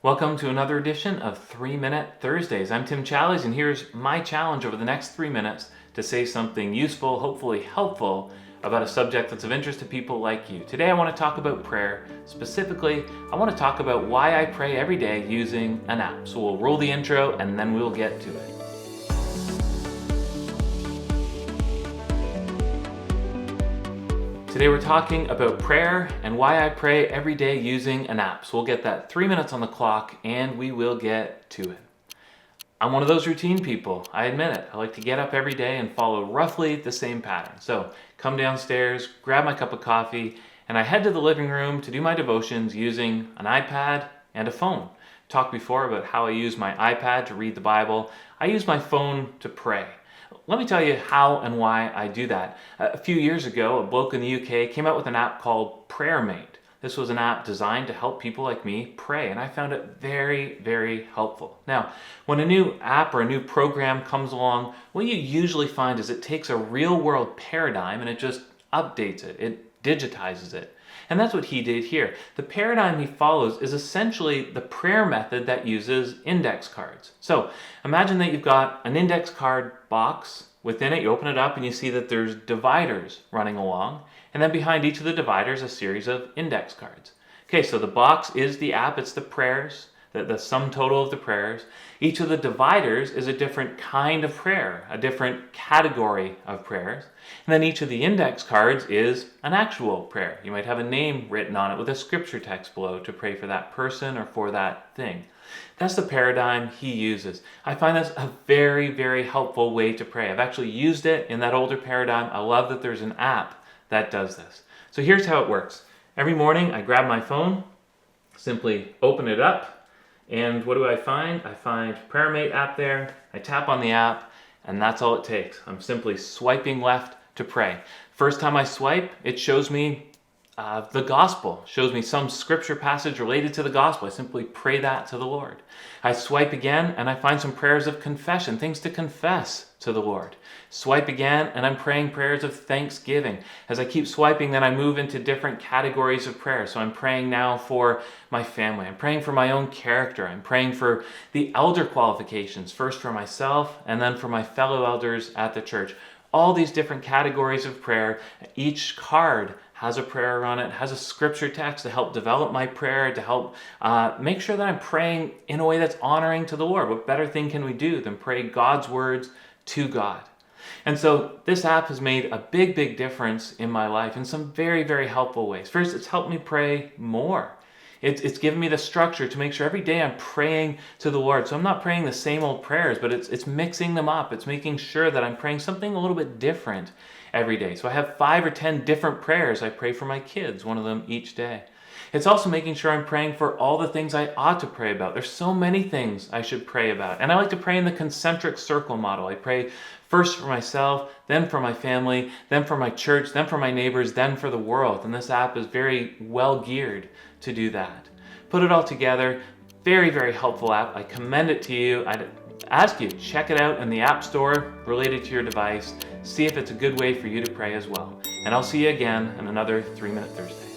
Welcome to another edition of 3-Minute Thursdays. I'm Tim Challies, and here's my challenge over the next 3 minutes to say something useful, hopefully helpful, about a subject that's of interest to people like you. Today I want to talk about prayer. Specifically, I want to talk about why I pray every day using an app. So we'll roll the intro and then we'll get to it. Today we're talking about prayer and why I pray every day using an app. So we'll get that 3 minutes on the clock and we will get to it. I'm one of those routine people, I admit it. I like to get up every day and follow roughly the same pattern. So come downstairs, grab my cup of coffee, and I head to the living room to do my devotions using an iPad and a phone. Talked before about how I use my iPad to read the Bible. I use my phone to pray. Let me tell you how and why I do that. A few years ago, a bloke in the UK came out with an app called PrayerMate. This was an app designed to help people like me pray, and I found it very, very helpful. Now, when a new app or a new program comes along, what you usually find is it takes a real-world paradigm and it just updates it. It digitizes it. And that's what he did here. The paradigm he follows is essentially the prayer method that uses index cards. So imagine that you've got an index card box. Within it, you open it up and you see that there's dividers running along. And then behind each of the dividers, a series of index cards. Okay, so the box is the app, it's the prayers, the sum total of the prayers. Each of the dividers is a different kind of prayer, a different category of prayers. And then each of the index cards is an actual prayer. You might have a name written on it with a scripture text below to pray for that person or for that thing. That's the paradigm he uses. I find this a very, very helpful way to pray. I've actually used it in that older paradigm. I love that there's an app that does this. So here's how it works. Every morning I grab my phone, simply open it up, and what do I find? I find PrayerMate app there. I tap on the app, and that's all it takes. I'm simply swiping left to pray. First time I swipe, it shows me the gospel, shows me some scripture passage related to the gospel. I simply pray that to the Lord. I swipe again and I find some prayers of confession, things to confess to the Lord. Swipe again and I'm praying prayers of thanksgiving. As I keep swiping, then I move into different categories of prayer. So I'm praying now for my family. I'm praying for my own character. I'm praying for the elder qualifications, first for myself and then for my fellow elders at the church. All these different categories of prayer. Each card has a prayer on it, has a scripture text to help develop my prayer, to help make sure that I'm praying in a way that's honoring to the Lord. What better thing can we do than pray God's words to God? And so this app has made a big, big difference in my life in some very, very helpful ways. First, it's helped me pray more. It's given me the structure to make sure every day I'm praying to the Lord. So I'm not praying the same old prayers, but it's mixing them up. It's making sure that I'm praying something a little bit different every day. So I have 5 or 10 different prayers I pray for my kids, one of them each day. It's also making sure I'm praying for all the things I ought to pray about. There's so many things I should pray about. And I like to pray in the concentric circle model. I pray first for myself, then for my family, then for my church, then for my neighbors, then for the world. And this app is very well geared to do that. Put it all together, very, very helpful app. I commend it to you. I'd ask you, check it out in the App Store related to your device. See if it's a good way for you to pray as well. And I'll see you again in another 3-Minute Thursday.